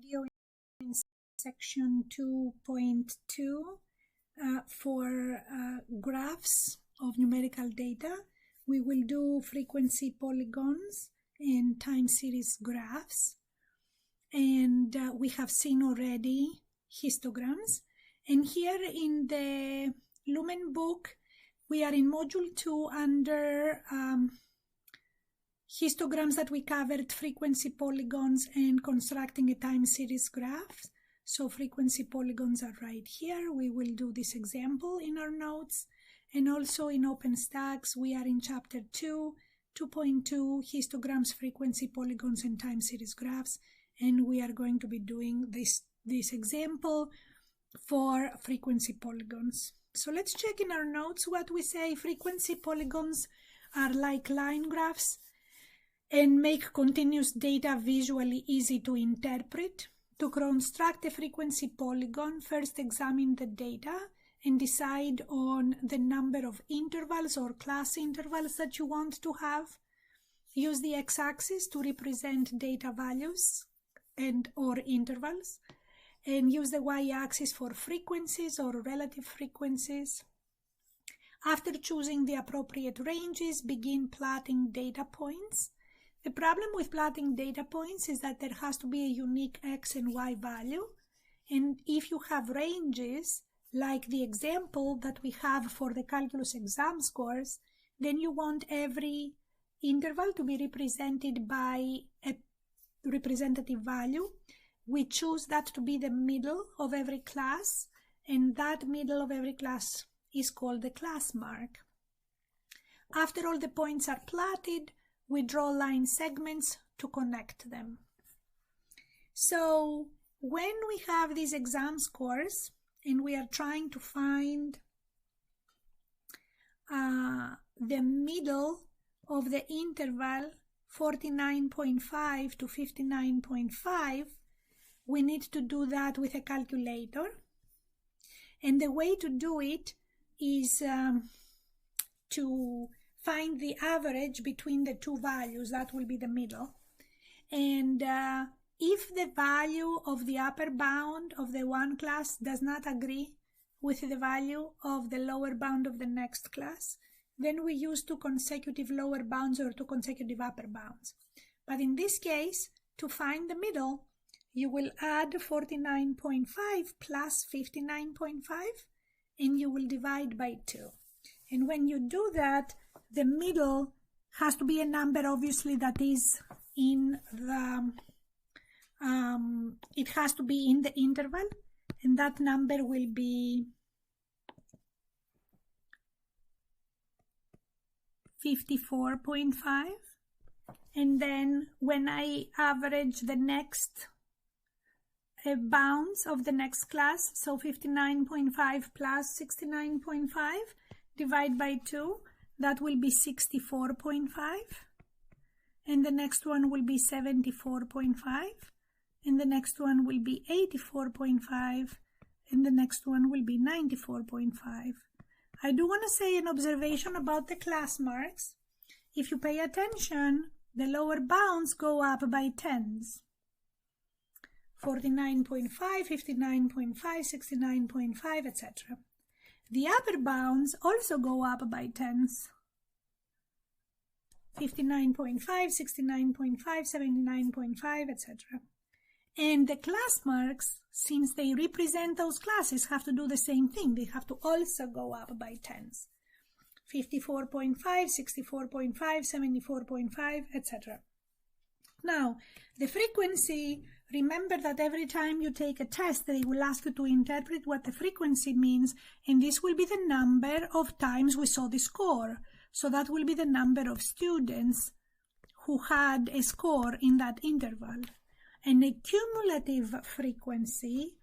video in section 2.2 for graphs of numerical data. We will do frequency polygons and time series graphs, and we have seen already histograms. And here in the Lumen book we are in module 2 under histograms that we covered frequency polygons and constructing a time series graph. So frequency polygons are right here. We will do this example in our notes. And also in OpenStax we are in chapter 2.2 histograms, frequency polygons and time series graphs, and we are going to be doing this example for frequency polygons. So let's check in our notes what we say. Frequency polygons are like line graphs and make continuous data visually easy to interpret. To construct a frequency polygon, first examine the data and decide on the number of intervals or class intervals that you want to have. Use the x-axis to represent data values and or intervals, and use the y-axis for frequencies or relative frequencies. After choosing the appropriate ranges, begin plotting data points. The problem with plotting data points is that there has to be a unique x and y value, and if you have ranges like the example that we have for the calculus exam scores, then you want every interval to be represented by a representative value. We choose that to be the middle of every class, and that middle of every class is called the class mark. After all the points are plotted, we draw line segments to connect them. So when we have these exam scores and we are trying to find the middle of the interval 49.5 to 59.5, we need to do that with a calculator. And the way to do it is to find the average between the two values. That will be the middle. And if the value of the upper bound of the one class does not agree with the value of the lower bound of the next class, then we use two consecutive lower bounds or two consecutive upper bounds. But in this case, to find the middle, you will add 49.5 plus 59.5 and you will divide by 2. And when you do that, the middle has to be a number, obviously, that is in the, it has to be in the interval, and that number will be 54.5. And then when I average the next bounds of the next class, so 59.5 plus 69.5, divide by 2, that will be 64.5, and the next one will be 74.5, and the next one will be 84.5, and the next one will be 94.5. I do want to say an observation about the class marks. If you pay attention, the lower bounds go up by tens. 49.5, 59.5, 69.5, etc. The upper bounds also go up by tens. 59.5, 69.5, 79.5, etc. And the class marks, since they represent those classes, have to do the same thing. They have to also go up by tens. 54.5, 64.5, 74.5, etc. Now, the frequency, remember that every time you take a test, they will ask you to interpret what the frequency means, and this will be the number of times we saw the score. So that will be the number of students who had a score in that interval. And a cumulative frequency,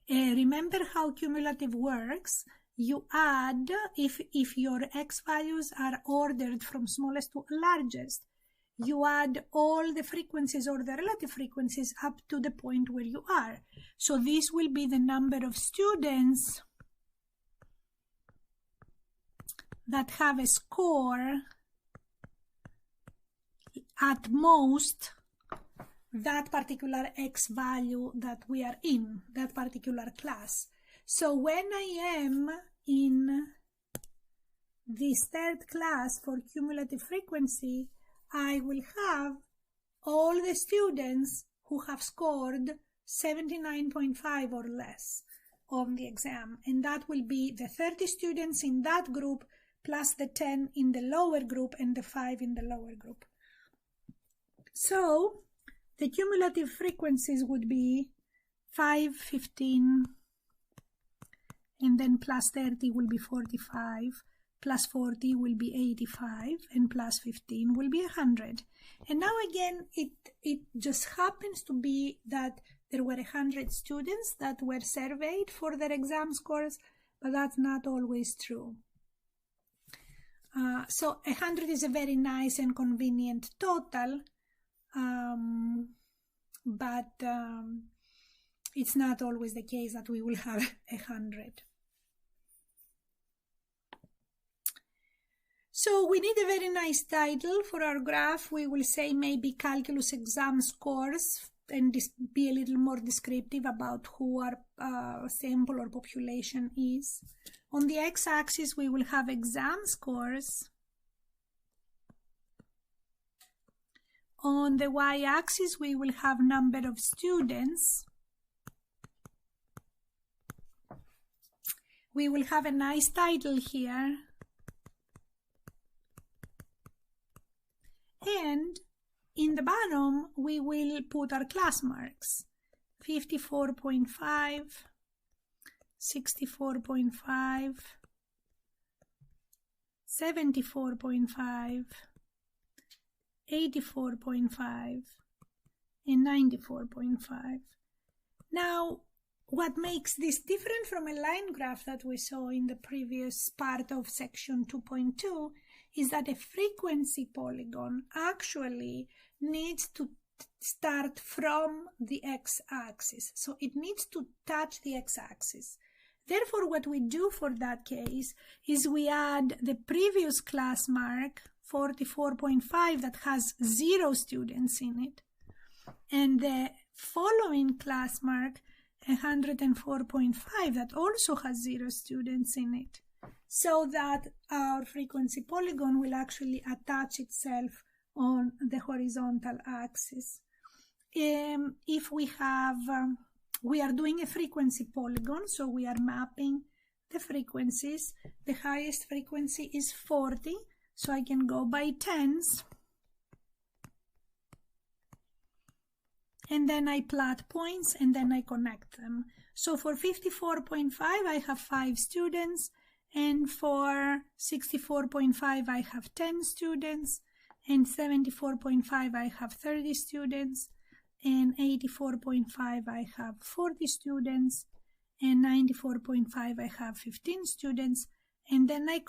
remember how cumulative works. You add, if your x values are ordered from smallest to largest, you add all the frequencies or the relative frequencies up to the point where you are. So this will be the number of students that have a score at most that particular X value that we are in, that particular class. So when I am in this third class for cumulative frequency, I will have all the students who have scored 79.5 or less on the exam, and that will be the 30 students in that group plus the 10 in the lower group and the 5 in the lower group. So the cumulative frequencies would be 5, 15, and then plus 30 will be 45, plus 40 will be 85, and plus 15 will be 100. And now again, it just happens to be that there were 100 students that were surveyed for their exam scores, but that's not always true. So 100 is a very nice and convenient total, but it's not always the case that we will have 100. So we need a very nice title for our graph. We will say maybe calculus exam scores and be a little more descriptive about who our sample or population is. On the x-axis, we will have exam scores. On the y-axis, we will have number of students. We will have a nice title here. And in the bottom, we will put our class marks. 54.5, 64.5, 74.5, 84.5, and 94.5. Now, what makes this different from a line graph that we saw in the previous part of section 2.2 is that a frequency polygon actually needs to start from the x-axis. So it needs to touch the x-axis. Therefore, what we do for that case is we add the previous class mark, 44.5, that has 0 students in it, and the following class mark, 104.5, that also has 0 students in it, so that our frequency polygon will actually attach itself on the horizontal axis. If we have, we are doing a frequency polygon, so we are mapping the frequencies. The highest frequency is 40, so I can go by tens. And then I plot points and then I connect them. So for 54.5, I have 5 students. And for 64.5, I have 10 students. And 74.5, I have 30 students. And 84.5, I have 40 students. And 94.5, I have 15 students. And then I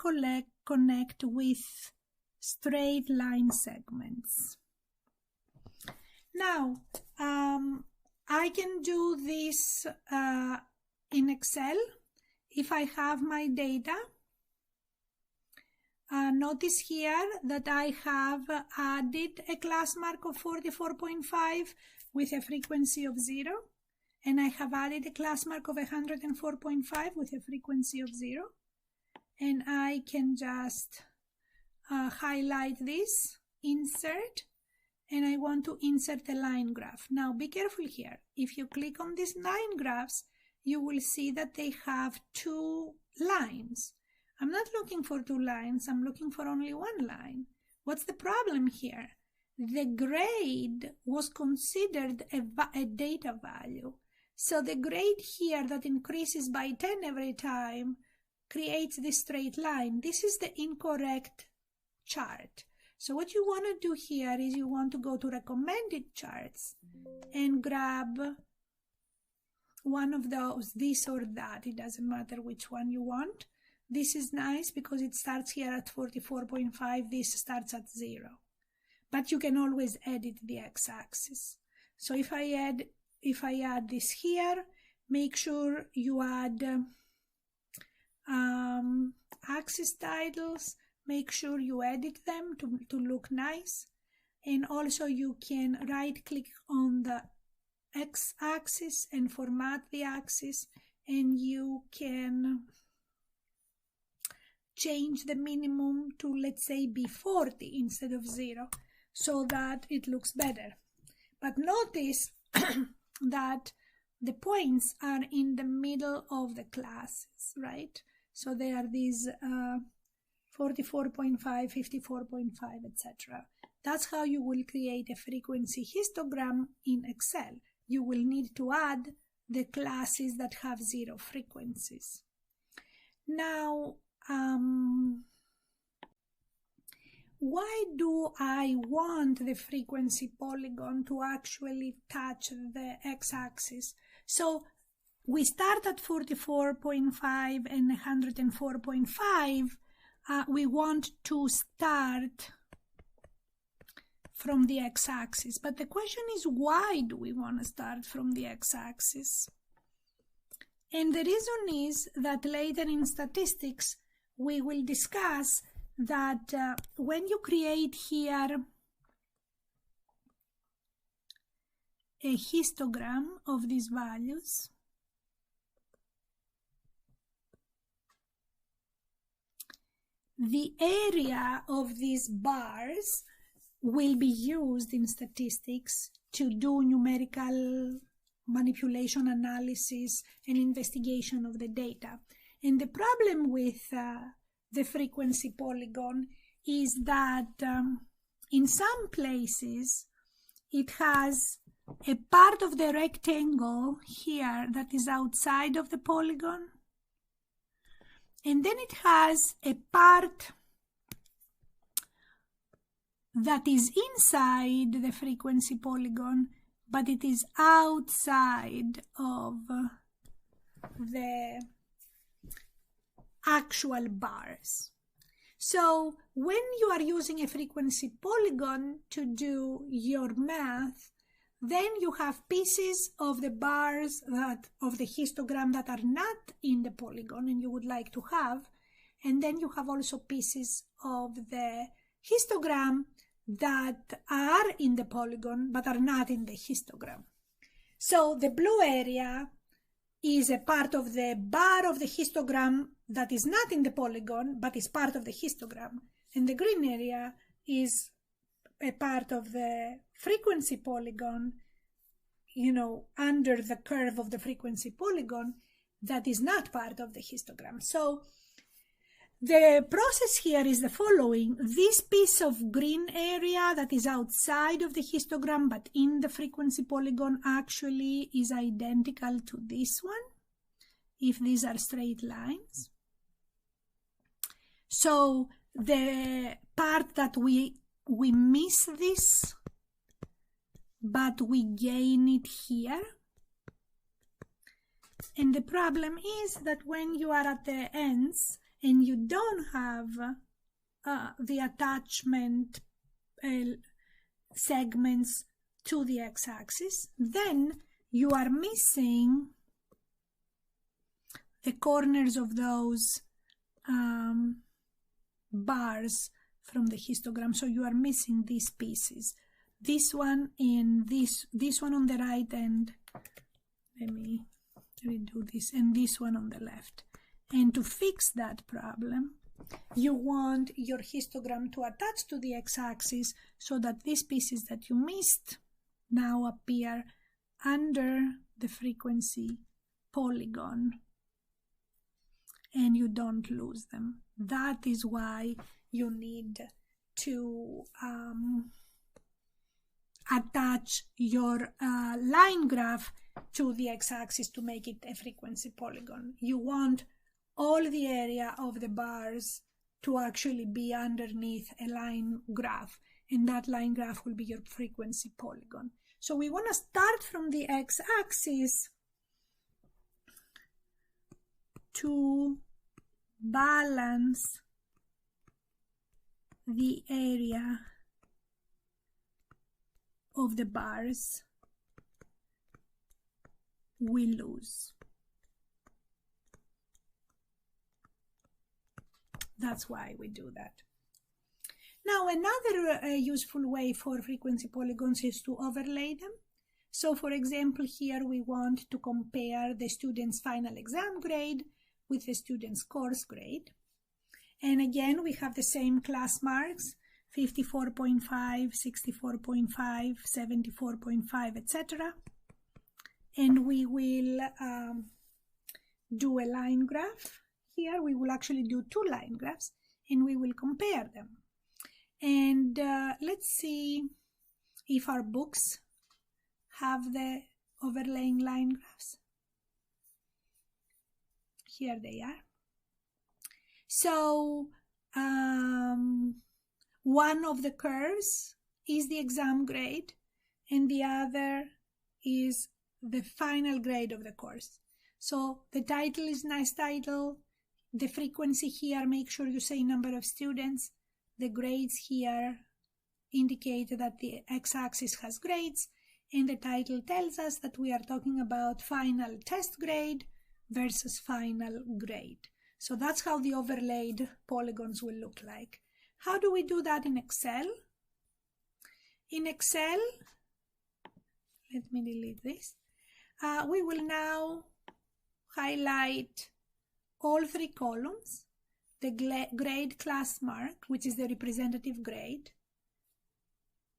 connect with straight line segments. Now, I can do this in Excel if I have my data. Notice here that I have added a class mark of 44.5 with a frequency of 0, and I have added a class mark of 104.5 with a frequency of 0, and I can just highlight this, insert, and I want to insert a line graph. Now be careful here. If you click on these line graphs, you will see that they have 2 lines. I'm not looking for 2 lines, I'm looking for only 1 line. What's the problem here? The grade was considered a data value. So the grade here that increases by 10 every time creates this straight line. This is the incorrect chart. So what you want to do here is you want to go to recommended charts and grab one of those, this or that. It doesn't matter which one you want. This is nice because it starts here at 44.5. This starts at 0. But you can always edit the x-axis. So if I add this here, make sure you add axis titles. Make sure you edit them to look nice. And also you can right click on the x-axis and format the axis, and you can change the minimum to, let's say, be 40 instead of 0, so that it looks better. But notice that the points are in the middle of the classes, right? So they are these 44.5, 54.5, etc. That's how you will create a frequency histogram in Excel. You will need to add the classes that have 0 frequencies. Now, why do I want the frequency polygon to actually touch the x-axis? So we start at 44.5 and 104.5. We want to start from the x-axis. But the question is, why do we want to start from the x-axis? And the reason is that later in statistics, we will discuss that when you create here a histogram of these values, the area of these bars will be used in statistics to do numerical manipulation, analysis, and investigation of the data. And the problem with the frequency polygon is that in some places it has a part of the rectangle here that is outside of the polygon, and then it has a part that is inside the frequency polygon, but it is outside of the actual bars. So when you are using a frequency polygon to do your math, then you have pieces of the bars of the histogram that are not in the polygon and you would like to have, and then you have also pieces of the histogram that are in the polygon but are not in the histogram. So the blue area is a part of the bar of the histogram that is not in the polygon but is part of the histogram, and the green area is a part of the frequency polygon, you know, under the curve of the frequency polygon that is not part of the histogram. So the process here is the following. This piece of green area that is outside of the histogram but in the frequency polygon actually is identical to this one, if these are straight lines. So the part that we miss this, but we gain it here. And the problem is that when you are at the ends and you don't have the attachment segments to the x-axis, then you are missing the corners of those bars from the histogram. So you are missing these pieces, this one and this one on the right, and let me redo this, and this one on the left. And to fix that problem, you want your histogram to attach to the x-axis so that these pieces that you missed now appear under the frequency polygon and you don't lose them. That is why you need to attach your line graph to the x-axis to make it a frequency polygon. You want all the area of the bars to actually be underneath a line graph, and that line graph will be your frequency polygon. So we want to start from the x-axis to balance the area of the bars we lose. That's why we do that. Now, another useful way for frequency polygons is to overlay them. So, for example, here we want to compare the student's final exam grade with the student's course grade. And again, we have the same class marks, 54.5, 64.5, 74.5, etc. And we will do a line graph. Here we will actually do two line graphs and we will compare them. And let's see if our books have the overlaying line graphs. Here they are. So one of the curves is the exam grade and the other is the final grade of the course. So the title is nice title. The frequency here, make sure you say number of students. The grades here indicate that the x-axis has grades, and the title tells us that we are talking about final test grade versus final grade. So that's how the overlaid polygons will look like. How do we do that in Excel? In Excel, let me delete this. We will now highlight all three columns, the grade class mark, which is the representative grade,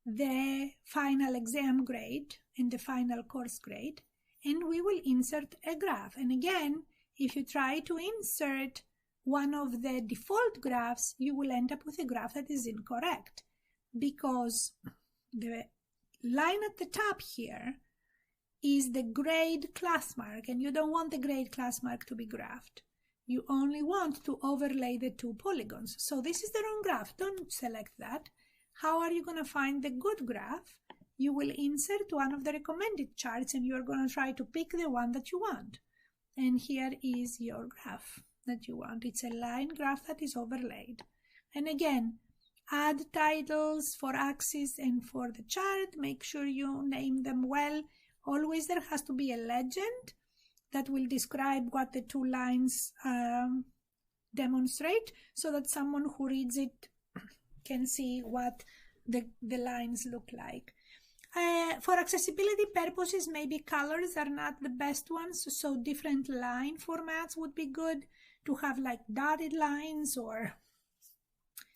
the final exam grade, and the final course grade, and we will insert a graph. And again, if you try to insert one of the default graphs, you will end up with a graph that is incorrect, because the line at the top here is the grade class mark, and you don't want the grade class mark to be graphed. You only want to overlay the two polygons. So this is the wrong graph. Don't select that. How are you going to find the good graph? You will insert one of the recommended charts and you're going to try to pick the one that you want. And here is your graph that you want. It's a line graph that is overlaid. And again, add titles for axis and for the chart. Make sure you name them well. Always there has to be a legend that will describe what the two lines demonstrate, so that someone who reads it can see what the lines look like. For accessibility purposes, maybe colors are not the best ones, so different line formats would be good to have, like dotted lines or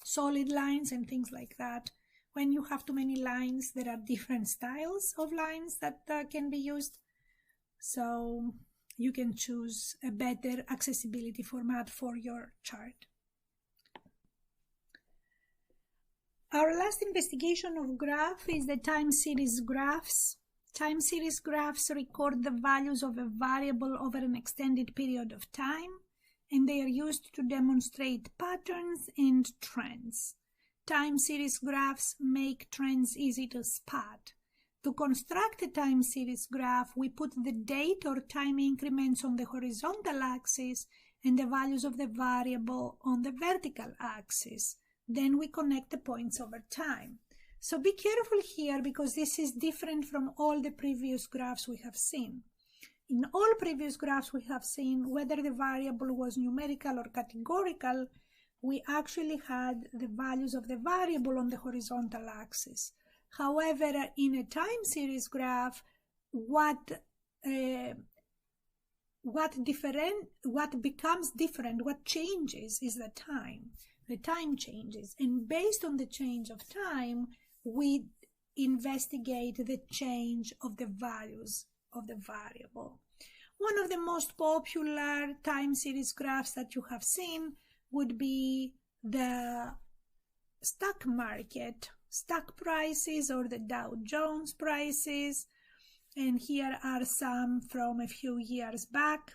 solid lines and things like that. When you have too many lines, there are different styles of lines that can be used. So you can choose a better accessibility format for your chart. Our last investigation of graph is the time series graphs. Time series graphs record the values of a variable over an extended period of time, and they are used to demonstrate patterns and trends. Time series graphs make trends easy to spot. To construct a time series graph, we put the date or time increments on the horizontal axis and the values of the variable on the vertical axis. Then we connect the points over time. So be careful here, because this is different from all the previous graphs we have seen. In all previous graphs we have seen, whether the variable was numerical or categorical, we actually had the values of the variable on the horizontal axis. However, in a time series graph, what becomes different, what changes is the time. The time changes, and based on the change of time, we investigate the change of the values of the variable. One of the most popular time series graphs that you have seen would be the stock market, stock prices, or the Dow Jones prices. And here are some from a few years back.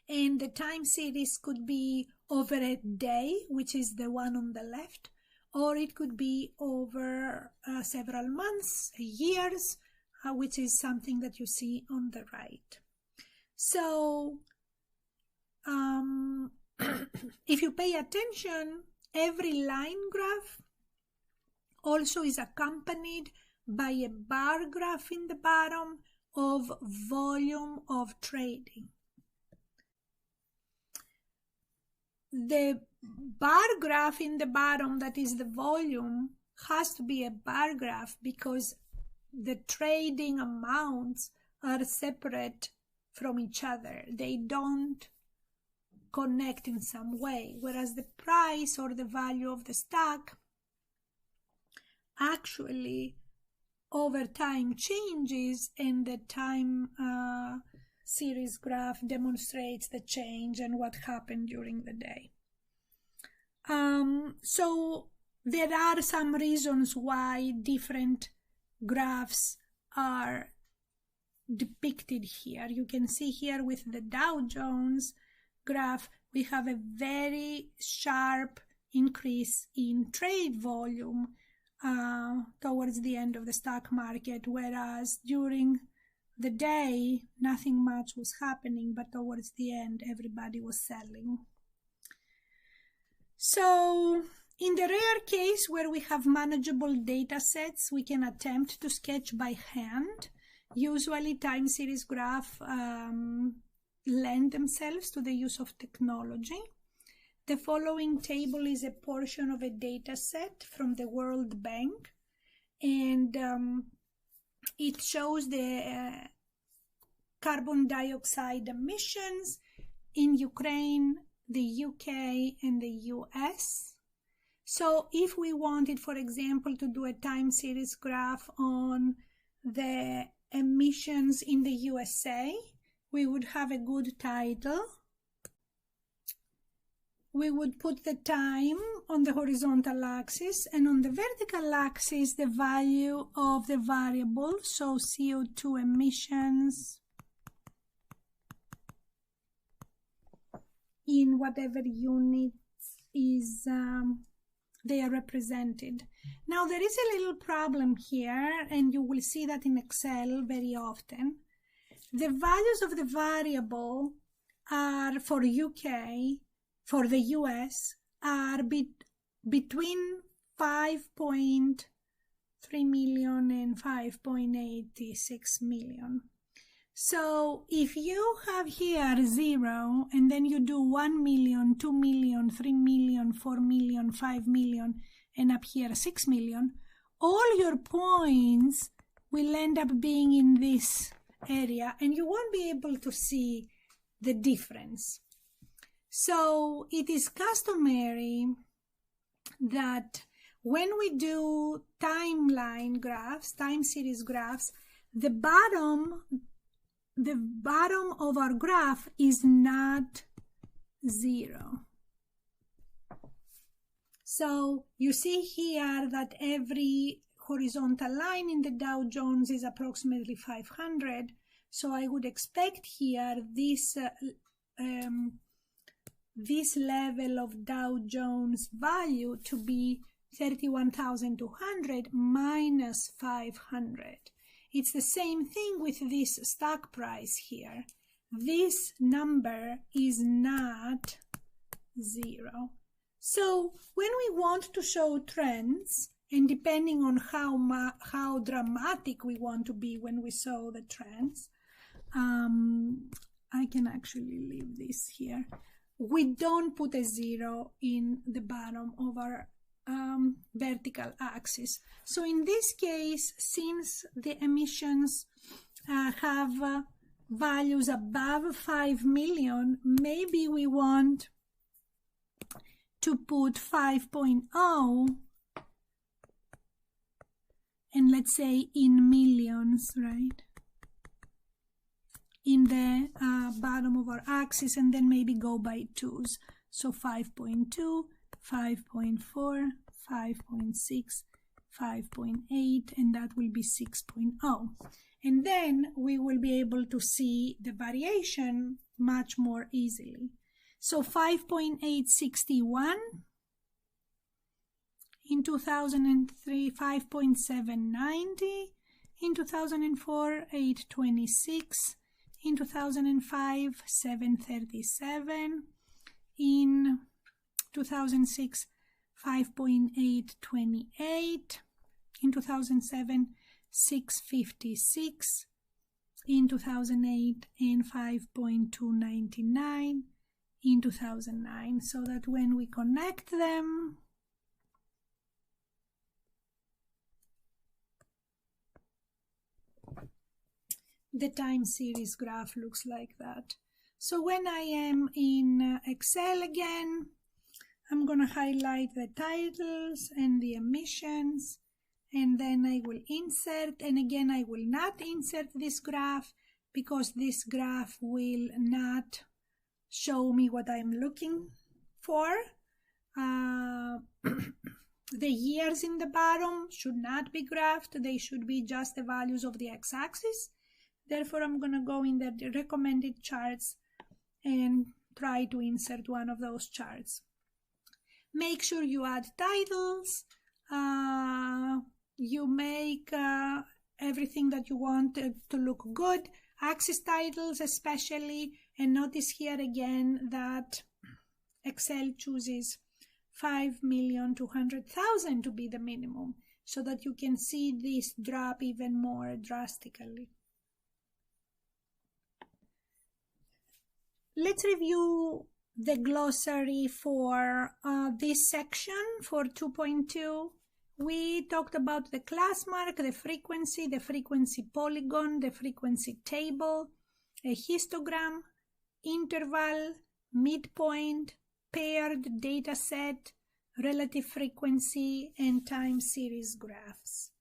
And the time series could be over a day, which is the one on the left, or it could be over several months, years, which is something that you see on the right. So if you pay attention, every line graph also is accompanied by a bar graph in the bottom of volume of trading. the bar graph in the bottom, that is the volume, has to be a bar graph because the trading amounts are separate from each other. They don't connect in some way, whereas the price or the value of the stock actually over time changes, and the time series graph demonstrates the change and what happened during the day. So there are some reasons why different graphs are depicted here. You can see here with the Dow Jones graph, we have a very sharp increase in trade volume towards the end of the stock market, whereas during the day nothing much was happening, but towards the end everybody was selling. So in the rare case where we have manageable data sets, we can attempt to sketch by hand. Usually time series graphs lend themselves to the use of technology. The following table is a portion of a data set from the World Bank, and it shows the carbon dioxide emissions in Ukraine, the UK, and the US. So if we wanted, for example, to do a time series graph on the emissions in the USA, we would have a good title. We would put the time on the horizontal axis, and on the vertical axis the value of the variable, so CO2 emissions in whatever units is they are represented. Now there is a little problem here, and you will see that in Excel very often. The values of the variable are for UK, for the US, are between 5.3 million and 5.86 million. So if you have here 0 and then you do 1 million, 2 million, 3 million, 4 million, 5 million, and up here 6 million, all your points will end up being in this area, and you won't be able to see the difference. So it is customary that when we do timeline graphs, time series graphs, the bottom of our graph is not 0. So you see here that every horizontal line in the Dow Jones is approximately 500. So I would expect here this level of Dow Jones value to be 31,200 minus 500. It's the same thing with this stock price here. This number is not 0. So when we want to show trends, and depending on how dramatic we want to be when we show the trends, I can actually leave this here. We don't put a 0 in the bottom of our vertical axis. So in this case, since the emissions have values above 5 million, maybe we want to put 5.0 and let's say in millions, right? In the bottom of our axis, and then maybe go by 2s. So 5.2, 5.4, 5.6, 5.8, and that will be 6.0. And then we will be able to see the variation much more easily. So 5.861 in 2003, 5.790 in 2004, 826 in 2005, 737 in 2006, 5.828 in 2007, 656 in 2008, and 5.299 in 2009, so that when we connect them, the time series graph looks like that. So when I am in Excel again, I'm going to highlight the titles and the emissions, and then I will insert, and again I will not insert this graph because this graph will not show me what I'm looking for. The years in the bottom should not be graphed, they should be just the values of the x-axis. Therefore, I'm going to go in the recommended charts and try to insert one of those charts. Make sure you add titles. You make everything that you want to look good, axis titles especially, and notice here again that Excel chooses 5,200,000 to be the minimum, so that you can see this drop even more drastically. Let's review the glossary for this section for 2.2. We talked about the class mark, the frequency polygon, the frequency table, a histogram, interval, midpoint, paired data set, relative frequency, and time series graphs.